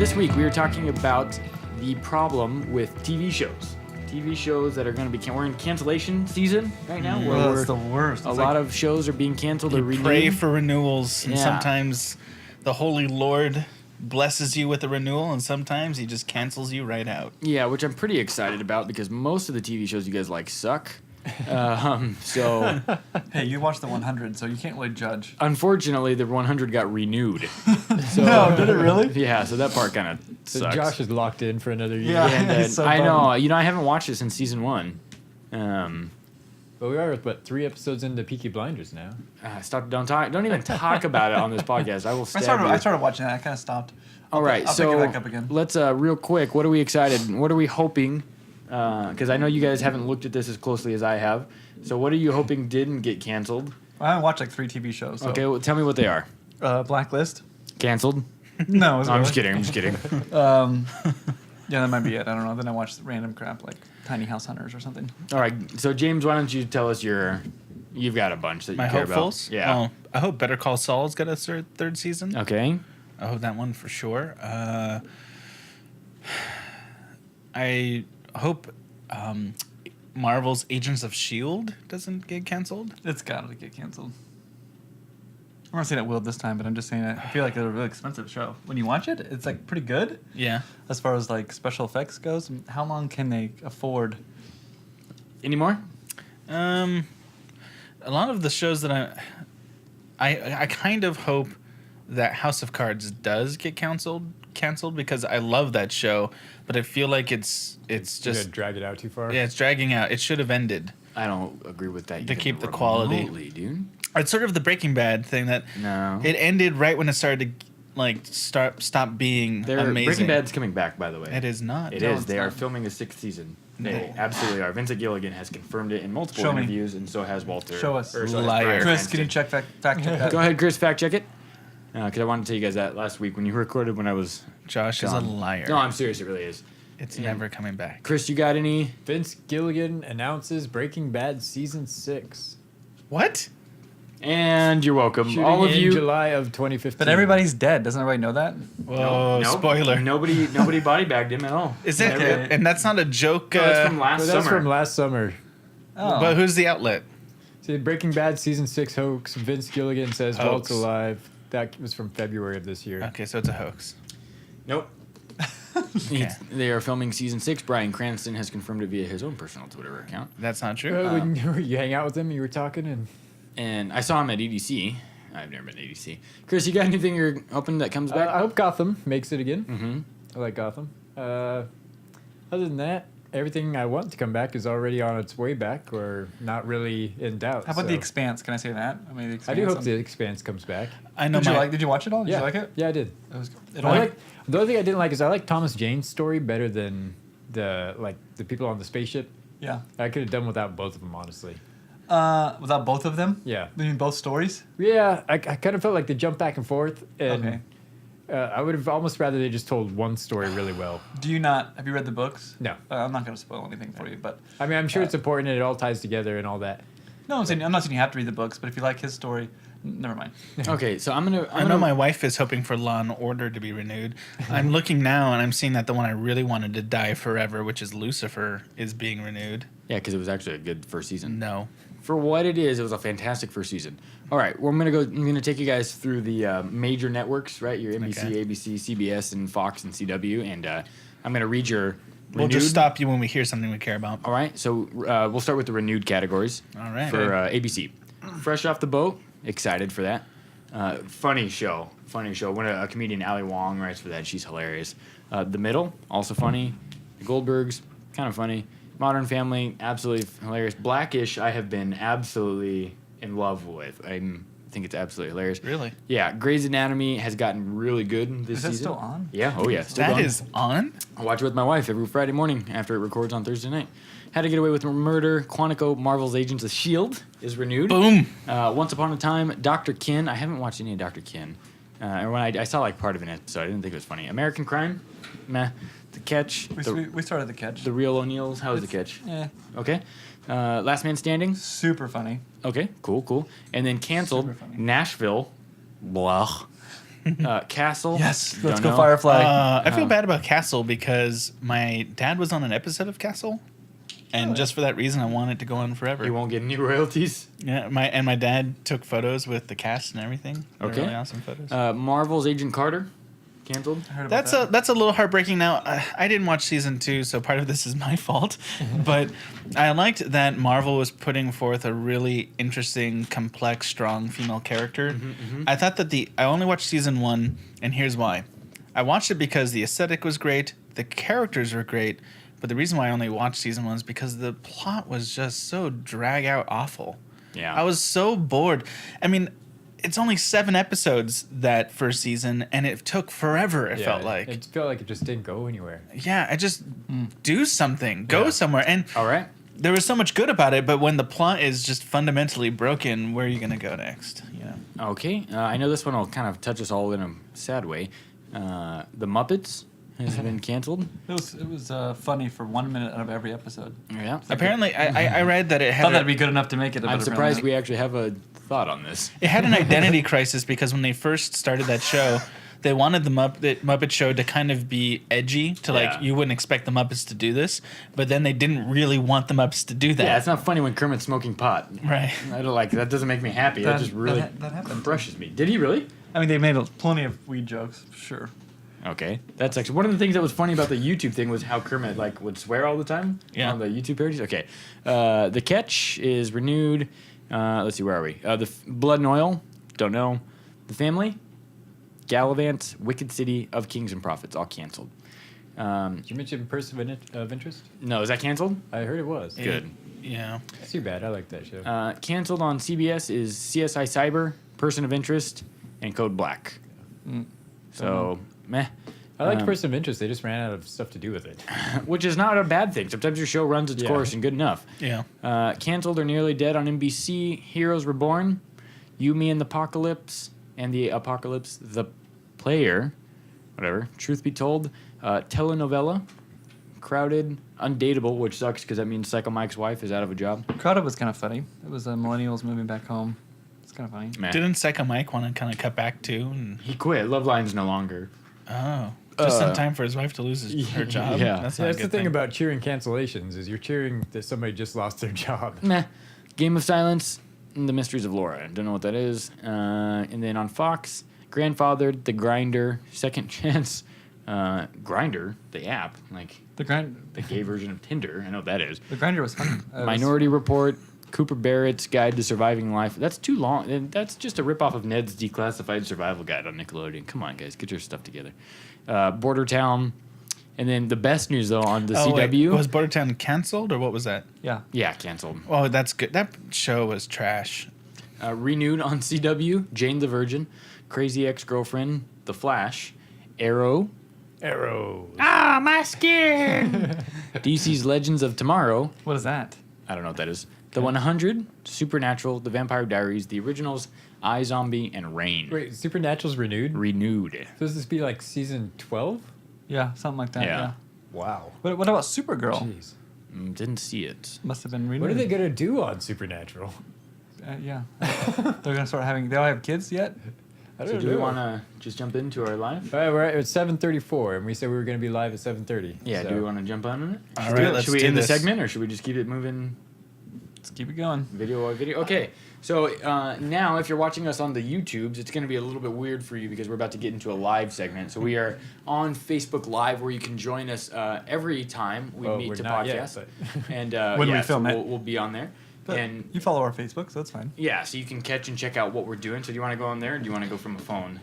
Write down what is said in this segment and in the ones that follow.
this week we are talking about the problem with TV shows. TV shows that are going to be... We're in cancellation season right now. Where It's the worst. A lot of shows are being canceled or renewed. Pray for renewals, and Yeah. sometimes the Holy Lord blesses you with a renewal, and sometimes he just cancels you right out. Yeah, which I'm pretty excited about because most of the TV shows you guys like suck. So Hey, you watched the 100, so you can't really judge. unfortunately, the 100 got renewed. So, No, did it really? Yeah, so that part kind of So sucks. Josh is locked in for another year. Yeah. And then, He's so I know, bummed. I haven't watched it since season 1. But we are, 3 episodes into Peaky Blinders now. Don't even talk about it on this podcast. I will stab you. I started watching it. I kind of stopped. All right, I'll so pick it back up again. let's real quick. What are we excited? What are we hoping? Because I know you guys haven't looked at this as closely as I have. So what are you hoping didn't get canceled? I haven't watched like 3 TV shows. So. Okay, well, tell me what they are. Blacklist? Canceled? No, No, I'm just kidding. I'm just kidding. Yeah, that might be it. I don't know. Then I watched random crap like Tiny House Hunters or something. All right, so James, why don't you tell us You've got a bunch that you My care hopefuls? about. Yeah. Oh, I hope Better Call Saul's got a third season. Okay. I hope that one for sure. I hope Marvel's Agents of S.H.I.E.L.D. doesn't get canceled. It's got to get canceled. I'm not saying it will this time, but I'm just saying I feel like it's a really expensive show. When you watch it, it's like pretty good Yeah. as far as like special effects goes. How long can they afford? Any more? A lot of the shows that I kind of hope that House of Cards does get canceled because I love that show, but I feel like it's You're just gonna drag it out too far. yeah, it's dragging out. It should have ended. I don't agree with that. To even keep the quality. remotely, dude. It's sort of the Breaking Bad thing that No. it ended right when it started to stop being amazing. Breaking Bad's coming back, by the way. It is not. It No, is. it's They are not. filming a 6th season. No. They absolutely are. Vincent Gilligan has confirmed it in multiple Show me. interviews, and so has Walter. Show us. or so has Liar. Bryan Chris, can you Cranston. fact check that? Go ahead, Chris. Fact check it. Because I wanted to tell you guys that last week when you recorded when I was. Josh is a gone. liar. No, I'm serious. It really is. It's Yeah. never coming back. Chris, you got any? Vince Gilligan announces Breaking Bad season 6. What? And you're welcome. Shooting All of in you. July of 2015. But everybody's dead. Doesn't everybody know that? Whoa! Nope. Spoiler. Nobody body bagged him at all. Is it? Okay. And that's not a joke. No, that's from last Well, that's summer. from last summer. Oh. But who's the outlet? See, Breaking Bad season 6 hoax. Vince Gilligan says Hoax. Walt's alive. That was from February of this year. Okay, so it's a hoax. Nope. Okay. They are filming season 6. Bryan Cranston has confirmed it via his own personal Twitter account. That's not true. When you hang out with him, you were talking, and And I saw him at EDC. I've never been to EDC. Chris, you got anything you're hoping that comes back? I hope Gotham makes it again. Mm-hmm. I like Gotham. Other than that, everything I want to come back is already on its way back, or not really in doubt. How about so. The Expanse? Can I say that? I mean, The I do Expanse, hope The Expanse comes back. I know Did you watch it all? Did yeah, you like it? Yeah, I did. It was. It I only, like, the only thing I didn't like is I like Thomas Jane's story better than the people on the spaceship. yeah. I could have done without both of them, honestly. Without both of them? Yeah. You mean both stories? Yeah, I kind of felt like they jumped back and forth, and Okay. I would have almost rather they just told one story really well. Do you not? Have you read the books? No. I'm not going to spoil anything for you, but I mean, I'm sure it's important and it all ties together and all that. no, I'm not saying you have to read the books, but if you like his story, never mind. Okay, so I'm gonna. I know my wife is hoping for Law and Order to be renewed. I'm looking now and I'm seeing that the one I really wanted to die forever, which is Lucifer, is being renewed. Yeah, because it was actually a good first season. No. For what it is, it was a fantastic first season. All right, well, I'm gonna take you guys through the major networks, right? Your NBC, Okay. ABC, CBS, and Fox and CW, and I'm gonna read your. We'll just stop you when we hear something we care about. All right, so we'll start with the renewed categories. All right. For ABC, fresh off the boat, excited for that. Funny show. When a comedian Ali Wong writes for that, she's hilarious. The Middle, also funny. The Goldbergs, kind of funny. Modern Family, absolutely hilarious. Blackish, I have been absolutely in love with. I think it's absolutely hilarious. Really? Yeah, Grey's Anatomy has gotten really good this Is that season. still on? Yeah, oh yeah, still That going. is on? I watch it with my wife every Friday morning after it records on Thursday night. How to Get Away with Murder, Quantico, Marvel's Agents of S.H.I.E.L.D. is renewed. Boom. Once Upon a Time, Dr. Kin. I haven't watched any of Dr. Kin. And when I saw like part of an episode, I didn't think it was funny. American Crime, meh. The Catch, We started The Catch. The Real O'Neills. How was The Catch? Yeah. Okay. Last Man Standing. Super funny. Okay, cool. And then canceled, Super funny. Nashville. Blah. Castle. Yes, let's Don't go know. Firefly. I feel bad about Castle because my dad was on an episode of Castle, and just for that reason, I want it to go on forever. You won't get any royalties. Yeah, my dad took photos with the cast and everything. They're Okay. really awesome photos. Marvel's Agent Carter. Canceled. I heard about That's a little heartbreaking. Now I didn't watch season 2, so part of this is my fault. But I liked that Marvel was putting forth a really interesting, complex, strong female character. I thought that I only watched season 1, and here's why. I watched it because the aesthetic was great, the characters were great, but the reason why I only watched season 1 is because the plot was just so drag out awful. Yeah. I was so bored. I mean, it's only 7 episodes that first season, and it took forever. It felt like. It felt like it just didn't go anywhere. Yeah, I just do something, go somewhere, and All right. there was so much good about it. But when the plot is just fundamentally broken, where are you gonna go next? You know. Okay. I know this one will kind of touch us all in a sad way. The Muppets has been canceled. It was funny for 1 minute out of every episode. Yeah. Apparently, I read that it I had thought that'd be good enough to make it. I'm surprised we actually have a thought on this. it had an identity crisis because when they first started that show, they wanted the Muppet Show to kind of be edgy, to Yeah. like you wouldn't expect the Muppets to do this, but then they didn't really want the Muppets to do that. Yeah, it's not funny when Kermit's smoking pot. Right. I don't like that. Doesn't make me happy. That just really that happened. crushes me. Did he really? I mean, they made plenty of weed jokes, sure. Okay, that's actually one of the things that was funny about the YouTube thing was how Kermit like would swear all the time Yeah. on the YouTube parodies. Okay, The Catch is renewed. Let's see, where are we? Blood and Oil, don't know. The Family, Gallivant, Wicked City, Of Kings and Prophets, all canceled. Did you mention Person of Interest? No, is that canceled? I heard it was. Good. Yeah. It's too bad. I like that show. Canceled on CBS is CSI Cyber, Person of Interest, and Code Black. So, meh. I liked Person of Interest. They just ran out of stuff to do with it. Which is not a bad thing. Sometimes your show runs its Yeah. course and good enough. Yeah. Canceled or Nearly Dead on NBC, Heroes Reborn, You, Me, and the Apocalypse, and the Apocalypse, The Player, whatever, Truth Be Told, Telenovela, Crowded, Undateable, which sucks because that means Psycho Mike's wife is out of a job. Crowded was kind of funny. It was millennials moving back home. It's kind of funny. Meh. Didn't Psycho Mike want to kind of cut back too? And He quit. Love Line's no longer. just in time for his wife to lose her job. yeah. That's not a That's good the thing about cheering cancellations is you're cheering that somebody just lost their job. Meh. Game of Silence, and The Mysteries of Laura. Don't know what that is. And then on Fox, Grandfathered, The Grinder, Second Chance, Grinder, the app, like The the gay version of Tinder. I know what that is. grinder was funny. Minority Report, Cooper Barrett's Guide to Surviving Life. That's too long. And that's just a ripoff of Ned's Declassified Survival Guide on Nickelodeon. Come on, guys, get your stuff together. Border Town. And then the best news, though, on the CW. Was Bordertown canceled or what was that? Yeah. Yeah, canceled. Oh, that's good. That show was trash. Renewed on CW, Jane the Virgin, Crazy Ex-Girlfriend, The Flash, Arrow. Arrow. Ah, my skin! DC's Legends of Tomorrow. What is that? I don't know what that is. The 100, Supernatural, The Vampire Diaries, The Originals, iZombie, and Rain. Wait, Supernatural's renewed? Renewed. Does this be like season 12? Yeah, something like that. Yeah. Yeah. Wow. What about Supergirl? Jeez. Didn't see it. Must have been renewed. What are they going to do on Supernatural? Yeah. They're gonna start having. They don't have kids yet. I So don't do we know. want to just jump into our live? All right, we're at 7:34, and we said we were going to be live at 7:30. Yeah, so. do we want to jump on it? All Should right, we- let's Should we do end this. the segment, or should we just keep it moving Let's keep it going. video by video? Okay, so now if you're watching us on the YouTubes, it's going to be a little bit weird for you because we're about to get into a live segment. So we are on Facebook Live where you can join us every time we Well, meet we're to not yet, podcast. but- And When we yeah, film so it. we'll be on there. But And you follow our Facebook, so that's fine. yeah, so you can catch and check out what we're doing. So do you want to go on there, or do you want to go from a phone?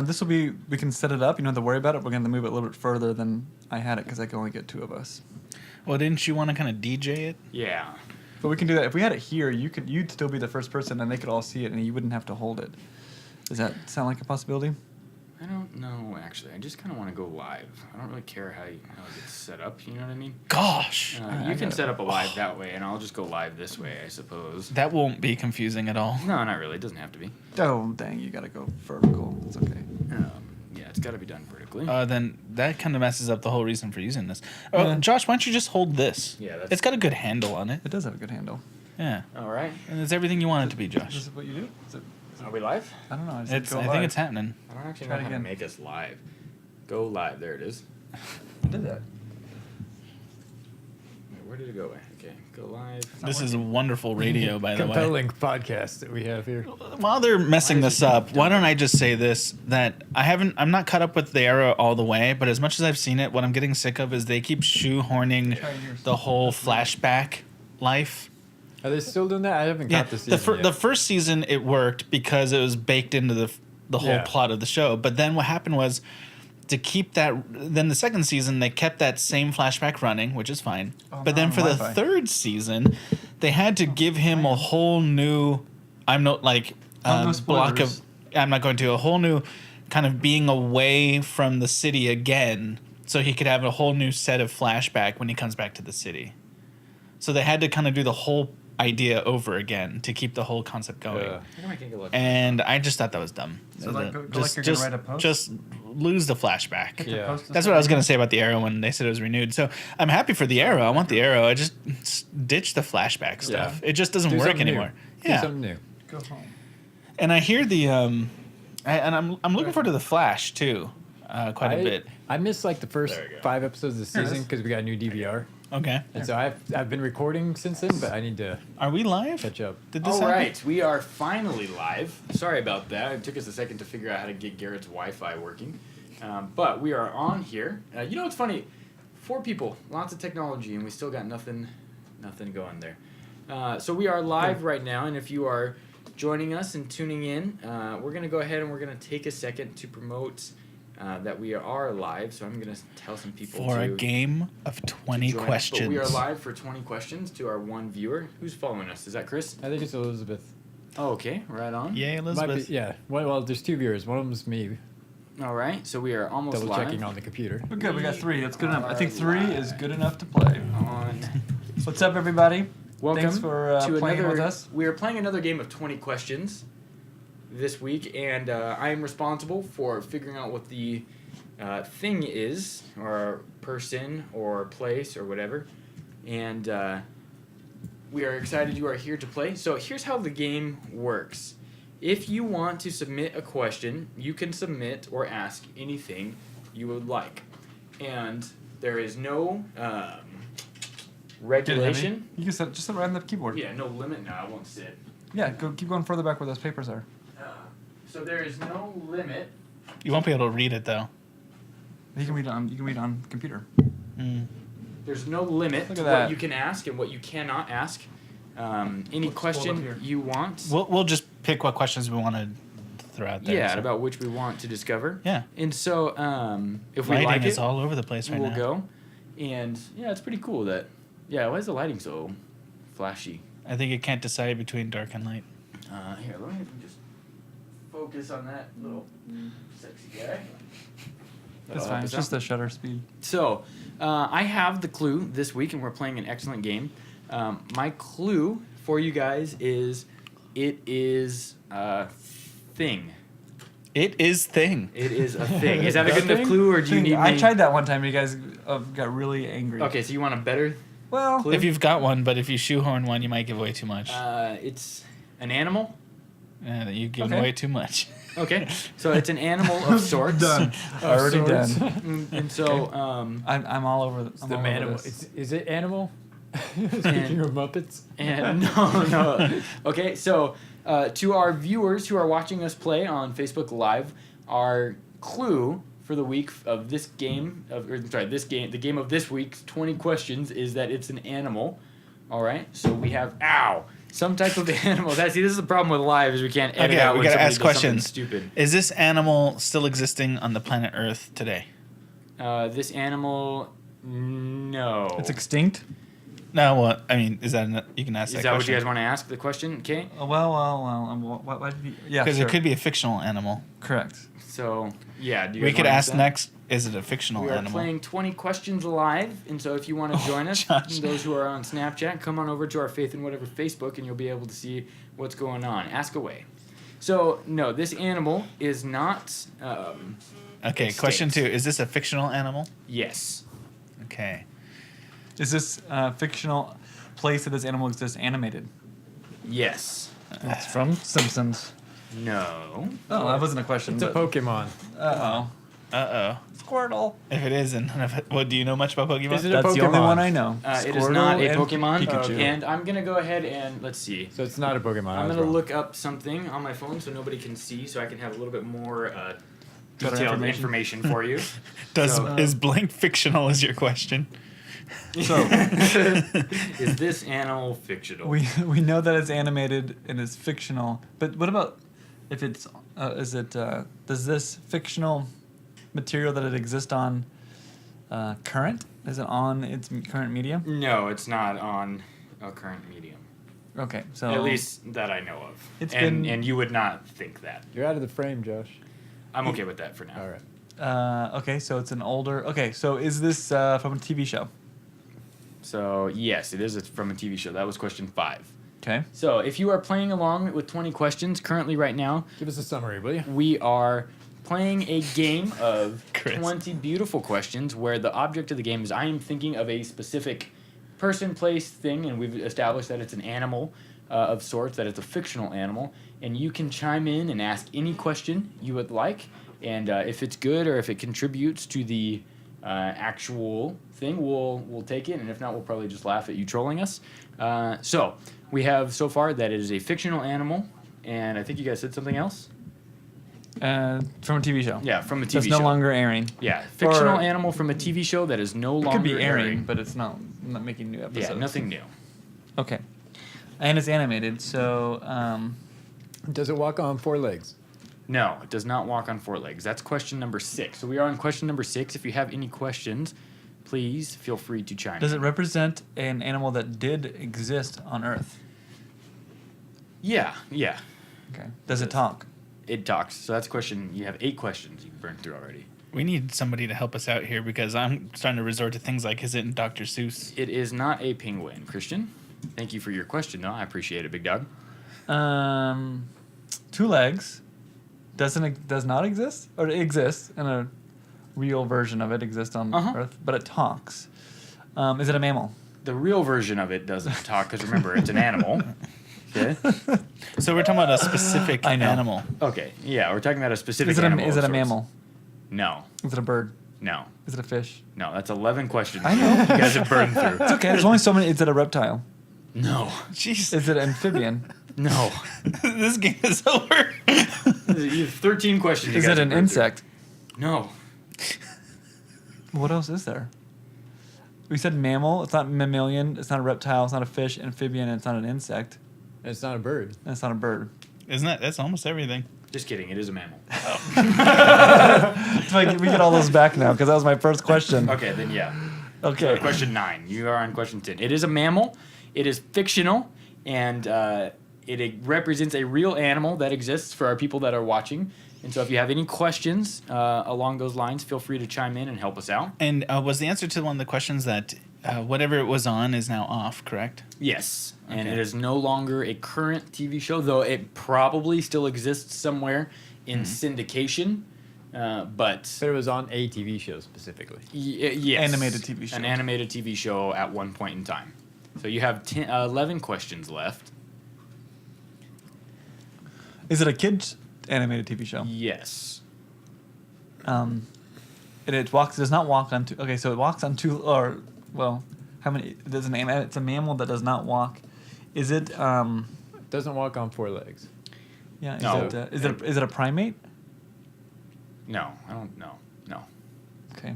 This will be. We can set it up. You don't have to worry about it. We're gonna move it a little bit further than I had it because I can only get 2 of us. Well, didn't you want to kind of DJ it? Yeah. But we can do that. If we had it here, you'd still be the first person, and they could all see it, and you wouldn't have to hold it. Does that sound like a possibility? I don't know, actually. I just kind of want to go live. I don't really care how it gets set up. You know what I mean? Gosh, You can set up a live that way, and I'll just go live this way, I suppose. that won't be confusing at all. No, not really. It doesn't have to be. Oh dang! You gotta go vertical. It's okay. Yeah, it's got to be done vertically. Then that kind of messes up the whole reason for using this. Yeah. Josh, why don't you just hold this? Yeah, that's- It's got a good handle on it. It does have a good handle. Yeah, All right. and it's everything you want it to be, This Josh. is what you do. Is it Are we live? I don't know. I think it's happening. I don't actually Try know it how to again. make us live. Go live. There it is. I did that. Wait, where did it go? Okay, go live. This is a wonderful radio, by the way. Compelling podcast that we have here. While they're messing this up, why don't I just say this? That I'm not caught up with the Arrow all the way, but as much as I've seen it, what I'm getting sick of is they keep shoehorning the whole flashback life. Are they still doing that? I haven't Yeah, caught the season the yet. first season it worked because it was baked into the whole Yeah. plot of the show. But then what happened was to keep that. Then the second season they kept that same flashback running, which is fine. But then for the Wi-Fi. third season, they had to give him a whole new. I'm not like no block of. spoilers. I'm not going to a whole new kind of being away from the city again, so he could have a whole new set of flashback when he comes back to the city. So they had to kind of do the whole idea over again to keep the whole concept going. Yeah. How come I can't get look? And I just thought that was dumb. So like, go just, like you're just, gonna write a post? just lose the flashback. Yeah. Post That's what I was gonna say about the Arrow when they said it was renewed. So I'm happy for the Arrow. I want the Arrow. I just ditch the flashback stuff. It just doesn't Do work something new. anymore. Do Yeah, something new. Go home. and I hear the and I'm looking forward to the Flash too, quite a bit. I missed like the first There we go. 5 episodes of the Here it season is. because we got a new DVR. Okay, And so I've been recording since then, but I need to are we live? catch up. Did this All happen? right, we are finally live. Sorry about that. It took us a second to figure out how to get Garrett's Wi-Fi working, but we are on here. You know what's funny? 4 people, lots of technology, and we still got nothing going there. So we are live right now, and if you are joining us and tuning in, we're gonna go ahead and we're gonna take a second to promote that we are live. So I'm gonna tell some people For to a game of 20 join us. questions. But we are live for 20 questions to our one viewer. Who's following us? Is that Chris? I think it's Elizabeth. Oh, okay, right on. Yay, Might Elizabeth. be, yeah. Well, there's 2 viewers. One of them's me, All right, so we are almost double live checking on the computer. We're good. We got 3. That's good enough. I think Are 3 is good enough to play. on. What's up, everybody? Welcome Thanks for to playing another. with us. We are playing another game of 20 questions this week, and I am responsible for figuring out what the thing is, or person, or place, or whatever. And we are excited you are here to play. So here's how the game works. If you want to submit a question, you can submit or ask anything you would like. And there is no regulation. You can just sit right on the keyboard. Yeah, no limit. No, I won't sit. Yeah, keep going further back where those papers are. So there is no limit. You won't be able to read it though. You can read on computer. Mm. There's no limit Look to at that. what you can ask and what you cannot ask. Any Let's pull up question here. you want. We'll just pick what questions we want to throw out there. Yeah, so. about which we want to discover. Yeah. And so if we Lighting like is it, all over the place right we'll now. go. And yeah, it's pretty cool that. Yeah, why is the lighting so flashy? I think it can't decide between dark and light. Here, let me just focus on that little sexy guy. That's fine. It's just the shutter speed. So, I have the clue this week, and we're playing an excellent game. My clue for you guys is it is a thing. It is thing. It is a thing. Is that a good enough Thing? clue, or do you need I me? tried that one time. You guys got really angry. Okay, so you want a better Well, clue? If you've got one, but if you shoehorn one, you might give away too much. It's an animal. You've given Okay. away too much. Okay, so it's an animal of sorts. done. Already sorts. done. And so, I'm all over. It's I'm the all over animal. this. Is it animal? Speaking of Muppets. and no. Okay, so to our viewers who are watching us play on Facebook Live, our clue for the week of this game the game of this week's 20 questions is that it's an animal. All right, so we have some type of animal. This is the problem with live is we can't edit Okay, out we when gotta somebody ask does something questions. stupid. Is this animal still existing on the planet Earth today? This animal, no. It's extinct. No, what? I mean, is that you can ask Is that that what question? you guys want to ask the question? Okay, Well. Why did you? Yeah, Because sure. it could be a fictional animal. Correct. so yeah. Do you We guys could wanna ask that? next: is it a fictional We are animal? playing 20 questions live, and so if you want to join us, Josh. those who are on Snapchat, come on over to our Faith and Whatever Facebook, and you'll be able to see what's going on. Ask away. So, no, this animal is not, Okay, extinct. question 2: is this a fictional animal? yes. Okay. Is this fictional place that this animal exists animated? Yes. It's from Simpsons. No. Oh, that wasn't a question. It's a Pokemon. Uh-oh. Squirtle. If it isn't, well, do you know much about Pokemon? Is it a That's the only Pokemon? one I know. It is not a Squirtle and Pokemon. Pikachu. And I'm going to go ahead and let's see. So it's not a Pokemon. I'm going to look up something on my phone so nobody can see, so I can have a little bit more Better detailed information for you. Is blank fictional is your question? So Is this animal fictional? we know that it's animated and it's fictional, but what about if it's does this fictional material that it exists on current? Is it on its current medium? No, it's not on a current medium. Okay, so At least that I know of. It's and been- you would not think that. You're out of the frame, Josh. I'm okay with that for now. All right. okay, so it's an older. Okay, so is this from a TV show? So, yes, it is from a TV show. That was question 5. Okay. So, if you are playing along with 20 questions currently right now, Give us a summary, will you? we are playing a game of Chris. 20 beautiful questions where the object of the game is I am thinking of a specific person, place, thing, and we've established that it's an animal of sorts, that it's a fictional animal, and you can chime in and ask any question you would like, and if it's good or if it contributes to the actual thing, we'll take it, and if not, we'll probably just laugh at you trolling us. So we have so far that it is a fictional animal, and I think you guys said something else. From a TV show. Yeah, from a TV That's show. no longer airing. Yeah, fictional Or- animal from a TV show that is no It longer could be airing, airing. but it's not making new episodes. Yeah, nothing new. Okay. And it's animated, so Does it walk on 4 legs? No, it does not walk on 4 legs. That's question number 6. So we are on question number 6. If you have any questions, please feel free to chime does in. it represent an animal that did exist on Earth? Yeah. Okay. Does it talk? It talks. So that's question. You have 8 questions you've burned through already. We need somebody to help us out here because I'm starting to resort to things like, is it Dr. Seuss? It is not a penguin, Christian. Thank you for your question, though. I appreciate it, big dog. 2 legs. Does not exist, or it exists in a real version of it exists on Uh-huh. Earth, but it talks. Is it a mammal? The real version of it doesn't talk because remember, it's an animal. Okay. So we're talking about a specific I know. animal. Okay. Yeah, we're talking about a specific Is it animal. a of sorts. mammal? No. Is it a bird? No. Is it a fish? No. That's 11 questions. I know. You guys have burned through. It's okay. There's only so many. Is it a reptile? No. Jeez, Is it amphibian? No. this game is over. You have 13 questions. you Is guys it have an burned through. insect? No. What else is there? We said mammal. It's not mammalian. It's not a reptile. It's not a fish. Amphibian. It's not an insect. And it's not a bird. And it's not a bird. Isn't that? That's almost everything. Just kidding. It is a mammal. It's like we get all those back now because that was my first question. Okay, then yeah. Okay. Question 9. You are on question 10. It is a mammal. It is fictional, and it represents a real animal that exists for our people that are watching. And so if you have any questions along those lines, feel free to chime in and help us out. And was the answer to one of the questions that whatever it was on is now off, correct? Yes. And Okay. it is no longer a current TV show, though it probably still exists somewhere in syndication. But But it was on a TV show specifically. yes. Animated TV show. An animated TV show at one point in time. So you have 11 questions left. Is it a kids animated TV show? Yes. It walks. Does not walk on two. Okay, so it walks on 2. Or well, how many? There's an. It's a mammal that does not walk. Is it? It doesn't walk on 4 legs. Yeah. No. Is it a primate? No, I don't know. No. Okay.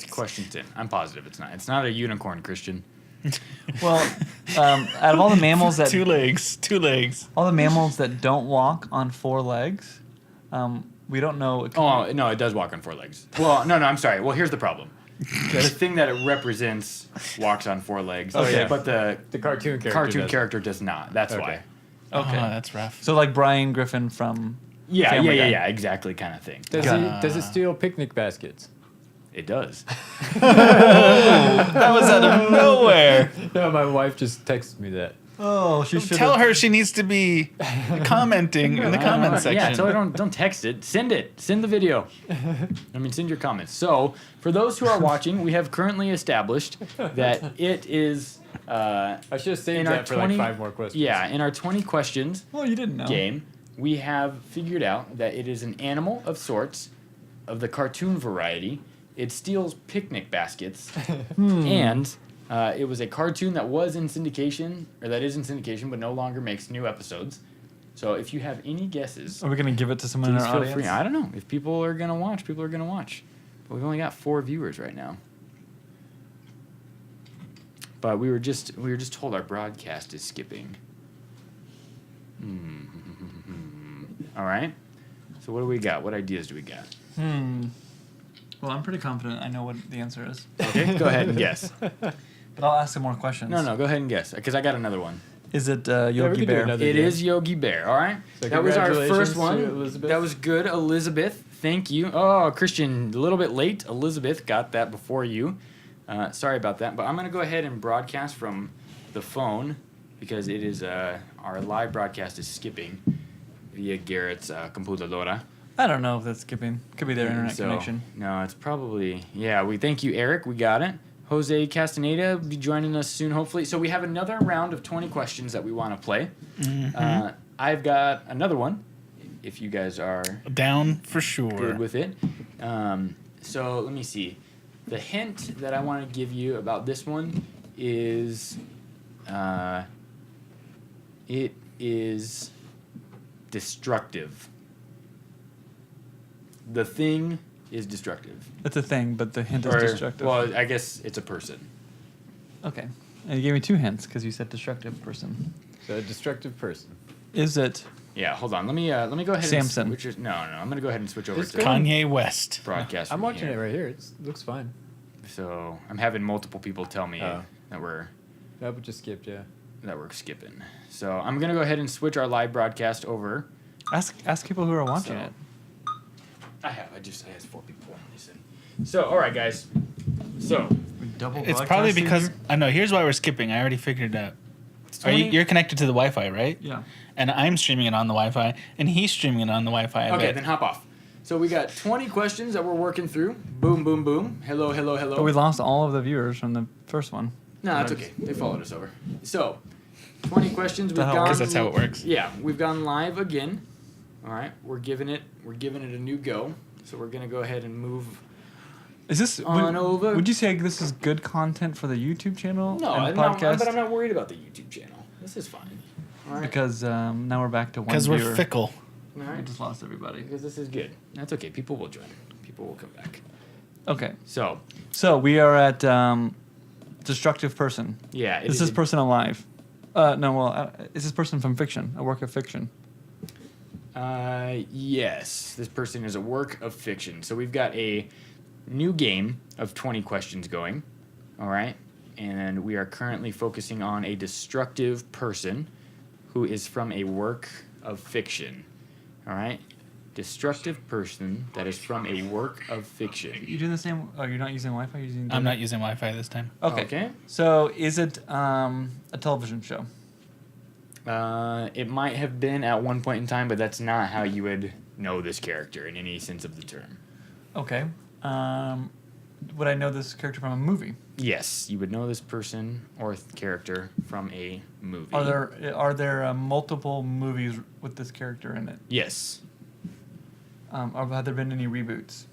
Question 10. I'm positive it's not. It's not a unicorn, Christian. Well, out of all the mammals that 2 legs. 2 legs. all the mammals that don't walk on 4 legs, we don't know. It could Oh, no, it does walk on 4 legs. Well, no, I'm sorry. Well, here's the problem. The thing that it represents walks on 4 legs. Okay. But the The cartoon character. cartoon does. character does not. That's Okay. why. Okay. Oh, that's rough. So like Brian Griffin from. Yeah, Family Guy. yeah, exactly kind of thing. Does it steal picnic baskets? It does. That was out of nowhere. No, my wife just texted me that. Oh, she should Tell her she needs to be commenting in the comment section. Yeah, tell her don't text it. Send it. Send the video. I mean, send your comments. So, for those who are watching, we have currently established that it is I should have saved in our that for 20 like 5 more questions. Yeah, in our 20 questions Oh, you didn't know. game, we have figured out that it is an animal of sorts, of the cartoon variety. It steals picnic baskets, and it was a cartoon that was in syndication, or that is in syndication, but no longer makes new episodes. So if you have any guesses, Are we gonna give it to someone in please our feel audience? free. I don't know. If people are gonna watch, people are gonna watch. But we've only got 4 viewers right now. But we were just told our broadcast is skipping. All right. So what do we got? What ideas do we got? Well, I'm pretty confident I know what the answer is, Okay, go ahead and guess. but I'll ask some more questions. No, go ahead and guess, because I got another one. Is it we Yogi could do Bear? another. It guess. is Yogi Bear. All right. So That was our congratulations first to one. Elizabeth. That was good, Elizabeth. Thank you. Oh, Christian, a little bit late. Elizabeth got that before you. Sorry about that. But I'm going to go ahead and broadcast from the phone because it is our live broadcast is skipping via Garrett's computadora. I don't know if that's skipping. Could be their internet So, connection. No, it's probably, yeah, we thank you, Eric. We got it. Jose Castaneda will be joining us soon, hopefully. So we have another round of 20 questions that we want to play. I've got another one, if you guys are Down for sure. good with it. So let me see. The hint that I want to give you about this one is it is destructive. The thing is destructive. It's a thing, but the hint is Or, destructive. well, I guess it's a person. Okay. And you gave me 2 hints because you said destructive person. So a destructive person. Is it? Yeah, hold on. Let me go ahead Samson. and switch it. No, I'm gonna go ahead and switch over It's to good. Kanye West. broadcast. I'm from watching here. it right here. It looks fine. So I'm having multiple people tell me Oh. that we're That would just skipped, yeah. skipping. So I'm gonna go ahead and switch our live broadcast over. Ask people who are watching So- it. I had 4 people listen. So all right, guys. So Double It's probably because I know. Here's why we're skipping. I already figured it out. You're connected to the Wi-Fi, right? Yeah. And I'm streaming it on the Wi-Fi, and he's streaming it on the Wi-Fi. I okay, bet. then hop off. So we got 20 questions that we're working through. Boom, boom, boom. Hello, hello, hello. But we lost all of the viewers from the first one. No, that's okay. They followed us over. So, 20 questions. We've hell gone. Because that's how it works. Yeah, we've gone live again. All right, we're giving it a new go. So we're gonna go ahead and move. Is this On over. Would you say this is good content for the YouTube channel No, and I'm podcast? but I'm not worried about the YouTube channel. This is fine. All right. Because now we're back to one Because viewer. we're fickle. All We right. just lost everybody. Because this is good. That's okay. People will join. People will come back. Okay, So so we are at destructive person. yeah, Is this person alive? Is this person from fiction? A work of fiction? Yes, this person is a work of fiction. So we've got a new game of 20 questions going. All right. And we are currently focusing on a destructive person who is from a work of fiction. All right. Destructive person that is from a work of fiction. You doing the same? Oh, you're not using Wi-Fi. You're using. I'm not using Wi-Fi this time. Okay. Okay. So is it a television show? It might have been at one point in time, but that's not how you would know this character in any sense of the term. Okay. Would I know this character from a movie? Yes, you would know this person or character from a movie. Are there multiple movies with this character in it? Yes. Or have there been any reboots?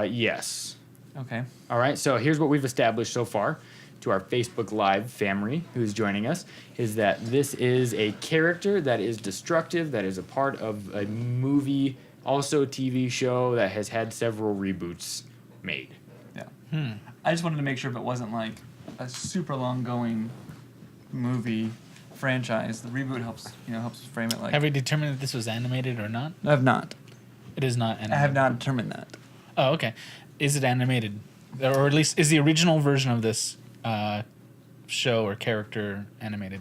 Yes. Okay. All right, so here's what we've established so far to our Facebook Live family who's joining us is that this is a character that is destructive, that is a part of a movie, also TV show that has had several reboots made. Yeah. I just wanted to make sure if it wasn't like a super long going movie franchise. The reboot helps frame it like. Have we determined if this was animated or not? I have not. It is not animated. I have not determined that. Oh, okay. Is it animated? Or at least, is the original version of this show or character animated?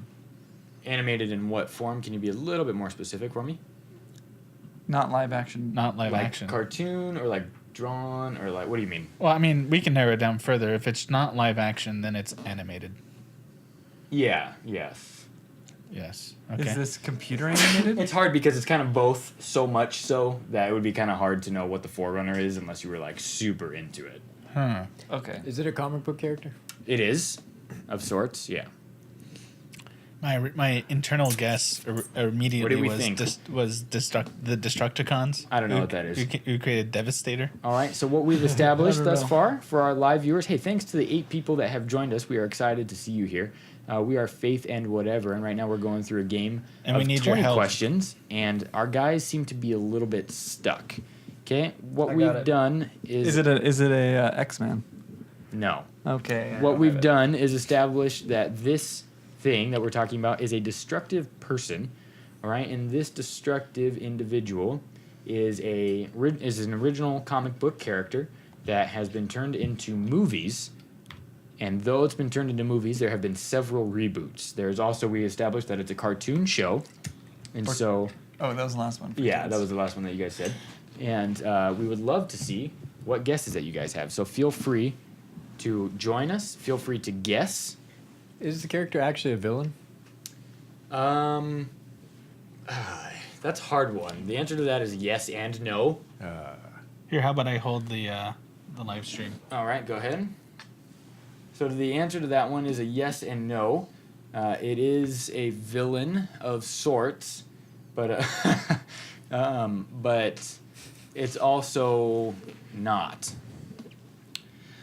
Animated in what form? Can you be a little bit more specific for me? Not live action. Not live Like action. cartoon or like drawn or like what do you mean? Well, I mean, we can narrow it down further. If it's not live action, then it's animated. Yeah, yes. Yes. Okay. Is this computer animated? It's hard because it's kind of both so much so that it would be kind of hard to know what the forerunner is unless you were like super into it. Huh. Okay. Is it a comic book character? It is, of sorts, yeah. My internal guess immediately we was think? the Destructicons. I don't know what that is. You created Devastator. All right. So what we've established I don't thus know. far for our live viewers. Hey, thanks to the 8 people that have joined us. We are excited to see you here. We are Faith and Whatever, and right now we're going through a game And of we need your 20 help. questions, and our guys seem to be a little bit stuck. Okay. What I got we've it. done is Is it a X-Man? no. Okay. What we've done is establish that this thing that we're talking about is a destructive person, all right? And this destructive individual is an original comic book character that has been turned into movies. And though it's been turned into movies, there have been several reboots. There's also, we established that it's a cartoon show. And so, Oh, that was the last one. yeah, that was the last one that you guys said. And we would love to see what guesses that you guys have. So feel free to join us. Feel free to guess. Is the character actually a villain? That's a hard one. The answer to that is yes and no. Here, how about I hold the live stream? All right, go ahead. So the answer to that one is a yes and no. It is a villain of sorts, but but it's also not.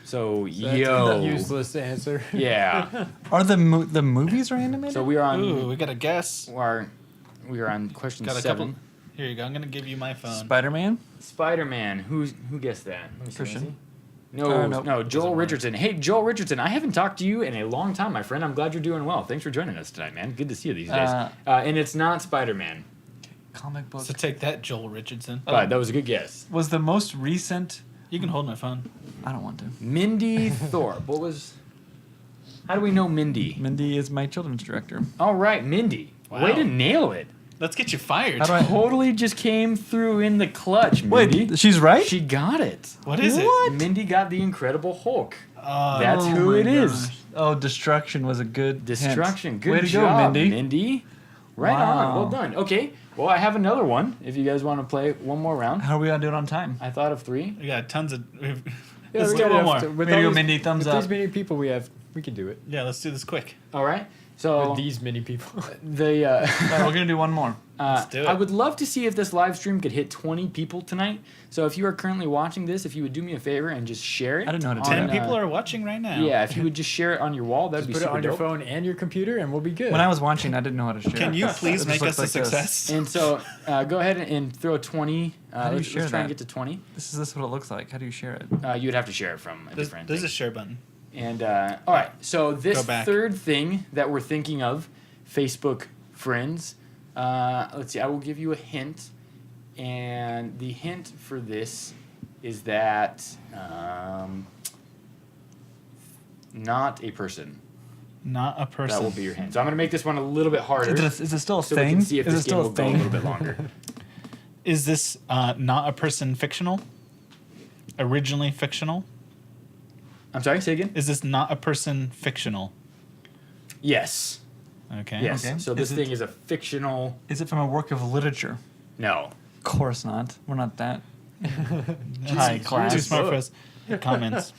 So That's yo, a useless answer. yeah. Are the movies are animated? So we are Ooh, on we got a guess. we are on question Got a 7. couple. Here you go. I'm gonna give you my phone. Spider-Man. Spider-Man. Who guessed that? Let me see, Christian. let me see. No, no. Joel work. Richardson. Hey, Joel Richardson, I haven't talked to you in a long time, my friend. I'm glad you're doing well. Thanks for joining us tonight, man. Good to see you these days. And it's not Spider-Man, Comic book. So take that, Joel Richardson. but that was a good guess. Was the most recent? You can hold my phone. I don't want to. Mindy Thorpe. What was... How do we know Mindy? Mindy is my children's director. All right, Mindy. Wow. Way to nail it. Let's get you fired. How do I? Totally just came through in the clutch, Mindy. Wait, she's right. She got it. What is What? Mindy got the Incredible Hulk. it? That's Oh who my it is. gosh. Oh, destruction was a good hint. Destruction. Good Way to job, go, Mindy. Mindy. Right Wow. on. Well done. Okay. Well, I have another one. If you guys want to play one more round, How are we gonna do it on time? I thought of 3. We got tons of. Yeah, Let's we do got one enough more. to- with Way to all go, these- Mindy. Thumbs with up. these many people we have, we can do it. Yeah, let's do this quick. All right. So With these many people. the All right, we're gonna do one more. Let's do it. I would love to see if this live stream could hit 20 people tonight. So if you are currently watching this, if you would do me a favor and just share it. I didn't know how to do 10 that. people are watching right now. Yeah, if you would just share it on your wall, that'd Just be put it super on your dope. phone and your computer, and we'll be good. When I was watching, I didn't know how to share. Can you It please just make looks us a like this. success? And so go ahead and throw 20. How do you Let's share try and that? get to 20. This is what it looks like. How do you share it? You would have to share it from a There's, different there's thing. a share button. And all right, so this Go back. third thing that we're thinking of, Facebook friends. Let's see. I will give you a hint, and the hint for this is that not a person. Not a person. That will be your hint. So I'm gonna make this one a little bit harder, Is it still a so we thing? can see if Is it this game still will a go a thing? little bit longer. Is this not a person fictional? Originally fictional? I'm sorry. Say again. Is this not a person fictional? Yes. Okay. Yes. Okay. So this Is it- thing is a fictional. Is it from a work of literature? No. Of course not. We're not that high Too class. smart for us. Comments.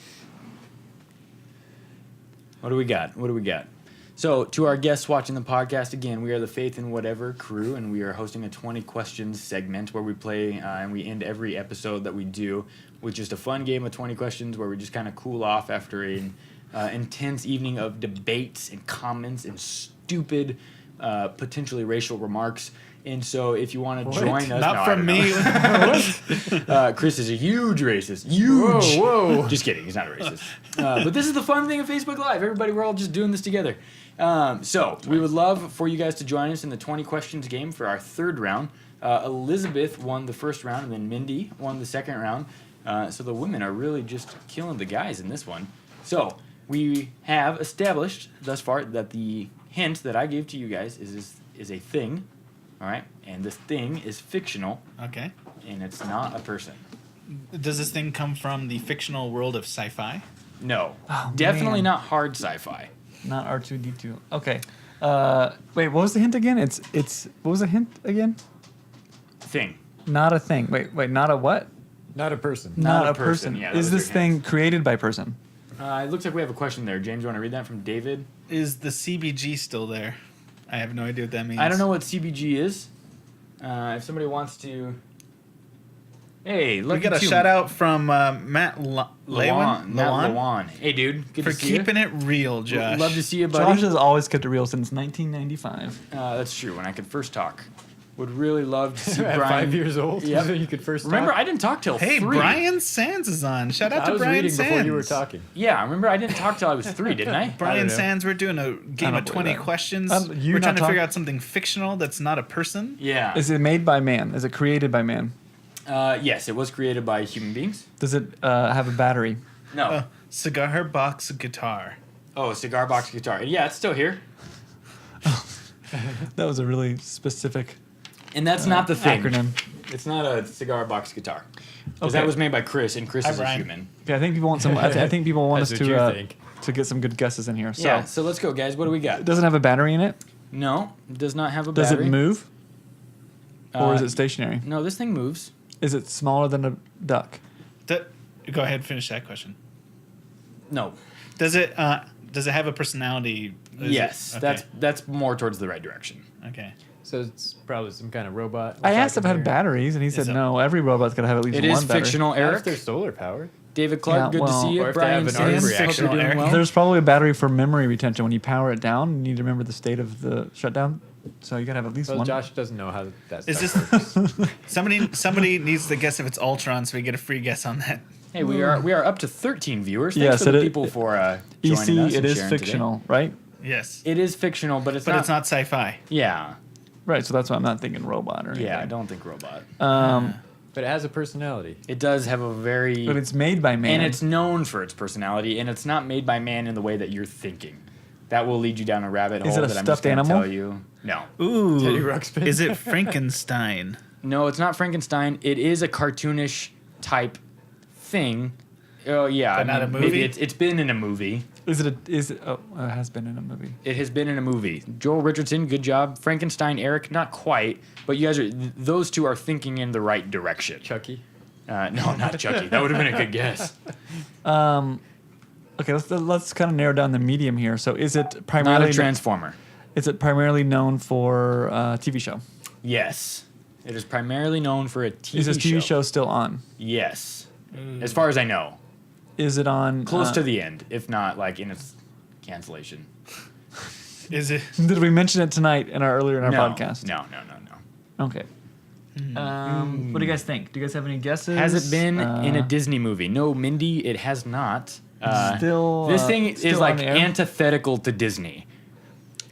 What do we got? What do we got? So, to our guests watching the podcast, again, we are the Faith and Whatever crew, and we are hosting a 20 questions segment where we play and we end every episode that we do with just a fun game of 20 questions where we just kind of cool off after an intense evening of debates and comments and stupid, potentially racial remarks. And so, if you want to join us, Not no, I from don't know. me. Chris is a huge racist. Huge. Whoa. Just kidding. He's not a racist. But this is the fun thing of Facebook Live. Everybody, we're all just doing this together. So we would love for you guys to join us in the 20 questions game for our third round. Elizabeth won the first round, and then Mindy won the second round. So the women are really just killing the guys in this one. So we have established thus far that the hint that I gave to you guys is a thing. All right, and this thing is fictional, Okay. and it's not a person. Does this thing come from the fictional world of sci-fi? No, Oh, definitely man. not hard sci-fi. Not R2D2. Okay. Wait, what was the hint again? It's what was the hint again? Thing. Not a thing. Wait, not a what? Not a person. Not Not, a a person. person. Yeah, that Is was this your thing created by person? It looks like we have a question there. James, you want to read that from David? Is the CBG still there? I have no idea what that means. I don't know what CBG is. If somebody wants to... Hey, look We got a shout out from Matt Lewin. Matt Lewan. Hey, dude. Good For to see you. keeping it real, Josh. Love to see you, buddy. Josh has always kept it real since 1995. That's true. When I could first talk. Would really love to see At Brian. 5 years old? Yep. You could first Remember, talk? I didn't talk till Hey, 3. Brian Sands is on. Shout out I to was Brian reading Sands. before you were talking. Yeah, remember, I didn't talk till I was 3, didn't I? I Brian don't know. Sands, we're doing a game don't of 20 believe that. questions. You We're not trying to talk- figure out something fictional that's not a person. Yeah. Is it made by man? Is it created by man? Yes, it was created by human beings. Does it have a battery? No. Cigar box guitar. Oh, cigar box guitar. Yeah, it's still here. That was a really specific And that's not the thing. acronym. It's not a cigar box guitar. Because Okay. that was made by Chris, and Chris Hi, is a Brian. human. Okay, I think people want some. I think people want us That's what you to think. to get some good guesses in here. So, Yeah, so let's go, guys. What do we it got? doesn't have a battery in it. No, it does not have a Does battery. it move, or is Uh, it stationary? No, this thing moves. Is it smaller than a duck? Go ahead and finish that question. No. Does it have a personality? Is Yes, it- okay. that's more towards the right direction. Okay. So it's probably some kind of robot. I asked if it talking had here. batteries, and he said it- no. Every robot's gotta have at least It one is battery. fictional, What if Eric. they're solar powered? David Clark, Yeah, good well- to see Or you. if they Brian have an arc Sands, hope reaction. you're doing Eric. well. There's probably a battery for memory retention. When you power it down, you need to remember the state of the shutdown. So you gotta have at least Well, one. Josh doesn't know how that Is stuff this works. somebody needs to guess if it's Ultron, so we get a free guess on that. Hey, we are up to 13 viewers. Thanks Yes, for the it- people for EC, joining us. it and is sharing today. fictional, right? Yes. It is fictional, but it's But not. it's not sci-fi. Yeah, Right. So that's why I'm not thinking robot or anything. yeah. I don't think robot. But it has a personality. It does have a very, But it's made by man. and it's known for its personality, and it's not made by man in the way that you're thinking. That will lead you down a rabbit Is hole it a that I'm just stuffed going to animal? tell you. No, Ooh. Teddy Ruxpin. Is it Frankenstein? no, it's not Frankenstein. It is a cartoonish type thing. Oh yeah, But not a maybe movie? it's been in a movie. Is it? Oh, it has been in a movie. It has been in a movie. Joel Richardson, good job. Frankenstein, Eric, not quite, but you guys are those two are thinking in the right direction. Chucky? No, not Chucky. That would have been a good guess. Okay, let's kind of narrow down the medium here. So is it Not primarily a transformer. is it primarily known for a TV show? Yes, it is primarily known for a TV Is this show. TV show still on? Yes, as far as I know, Is it on close to the end, if not like in its cancellation. Is it? Did we mention it tonight earlier in our no, podcast? No. Okay. What do you guys think? Do you guys have any guesses? Has it been in a Disney movie? No, Mindy, it has not. Still. This thing still is like on the air? antithetical to Disney.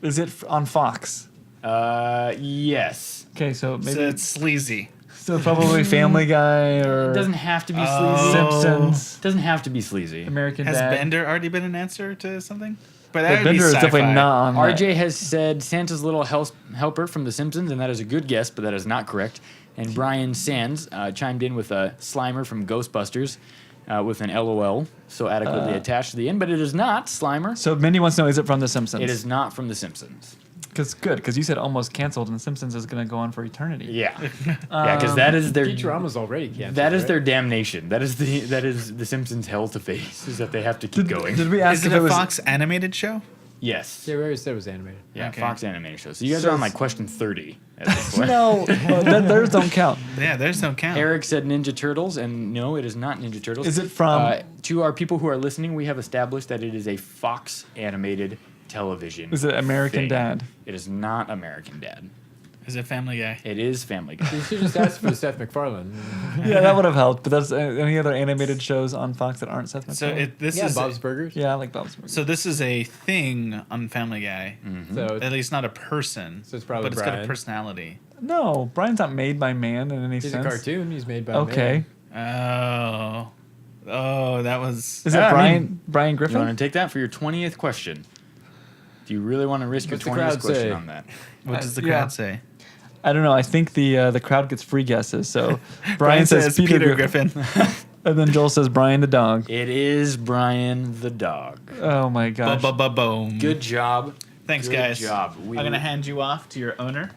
Is it on Fox? Yes. Okay, so So maybe it's sleazy. so probably Family Guy or It doesn't have to be Oh. sleazy. Simpsons, Doesn't have to be sleazy. American Has Dad. Bender already been an answer to something? But But that would Bender be is definitely sci-fi. not on. that. RJ has said Santa's little helper from The Simpsons, and that is a good guess, but that is not correct. And Brian Sands chimed in with a Slimer from Ghostbusters with an LOL, so adequately attached to the end, but it is not Slimer. So Mindy wants to know: is it from The Simpsons? It is not from The Simpsons. Because you said almost canceled, and The Simpsons is going to go on for eternity. Yeah, yeah, because that is their Futurama's already canceled. that is right? their damnation. That is the Simpsons' hell to face is that they have to keep going. Did we ask Is if it it a was? Fox animated show? Yes. Yeah, we already said it was animated. Yeah, Okay. Fox animated show. So you guys are on like question 30 at this point. No, theirs don't count. Yeah, there's no count. Eric said Ninja Turtles, and no, it is not Ninja Turtles. Is it from- To our people who are listening, we have established that it is a Fox animated television. Is it American thing. Dad? It is not American Dad. Is it Family Guy? It is Family Guy. You should just ask for Seth MacFarlane. Yeah, that would have helped. But that's any other animated shows on Fox that aren't Seth So MacFarlane? this Yeah, is Bob's Burgers. Yeah, I like Bob's Burgers. so this is a thing on Family Guy. So At least not a person. So it's probably but it's got a Brian. personality. No, Brian's not made by man in any he's sense. a cartoon. He's made by Okay. man. Oh, that was. Is it Yeah, I Brian You Griffin? want to take that for your 20th question? Do you really want to risk What's your the 20th crowd question say? on that? What does the yeah. crowd say? I don't know. I think the crowd gets free guesses. So Brian says Peter Griffin. And then Joel says Brian the dog. It is Brian the dog. Oh my gosh. Boom. Good job. Thanks, Good guys. job. I'm gonna hand you off to your owner.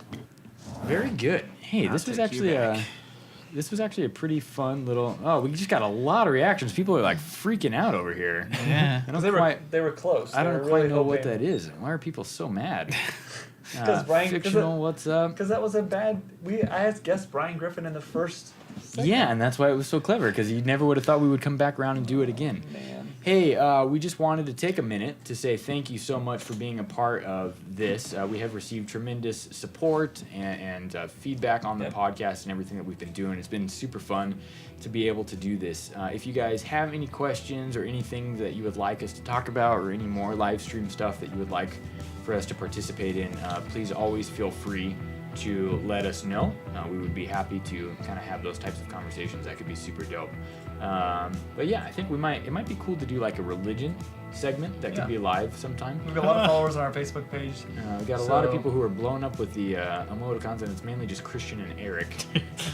Very good. Hey, this was take actually you a back. this was actually a pretty fun little. Oh, we just got a lot of reactions. People are like freaking out over here. Yeah. I don't quite. they were close. I don't quite know what that is. Why are people so mad? Fictional, what's up? Because that was a bad. I had guessed Brian Griffin in the first. Segment. Yeah, and that's why it was so clever, because you never would have thought we would come back around and do it again. Man. Hey, we just wanted to take a minute to say thank you so much for being a part of this. We have received tremendous support and feedback on the podcast and everything that we've been doing. It's been super fun to be able to do this. If you guys have any questions or anything that you would like us to talk about, or any more live stream stuff that you would like for us to participate in, please always feel free to let us know. We would be happy to kind of have those types of conversations. That could be super dope. But yeah, I think it might be cool to do like a religion segment that could be live sometime. We've got a lot of followers on our Facebook page. We've got a lot of people who are blown up with the emoticons, and it's mainly just Christian and Eric.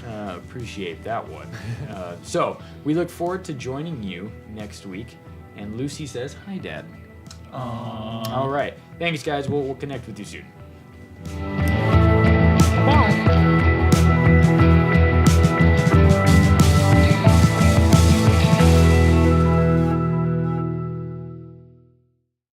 Appreciate that one. So we look forward to joining you next week. And Lucy says, "Hi, Dad." Aww. All right. Thanks, guys. We'll connect with you soon.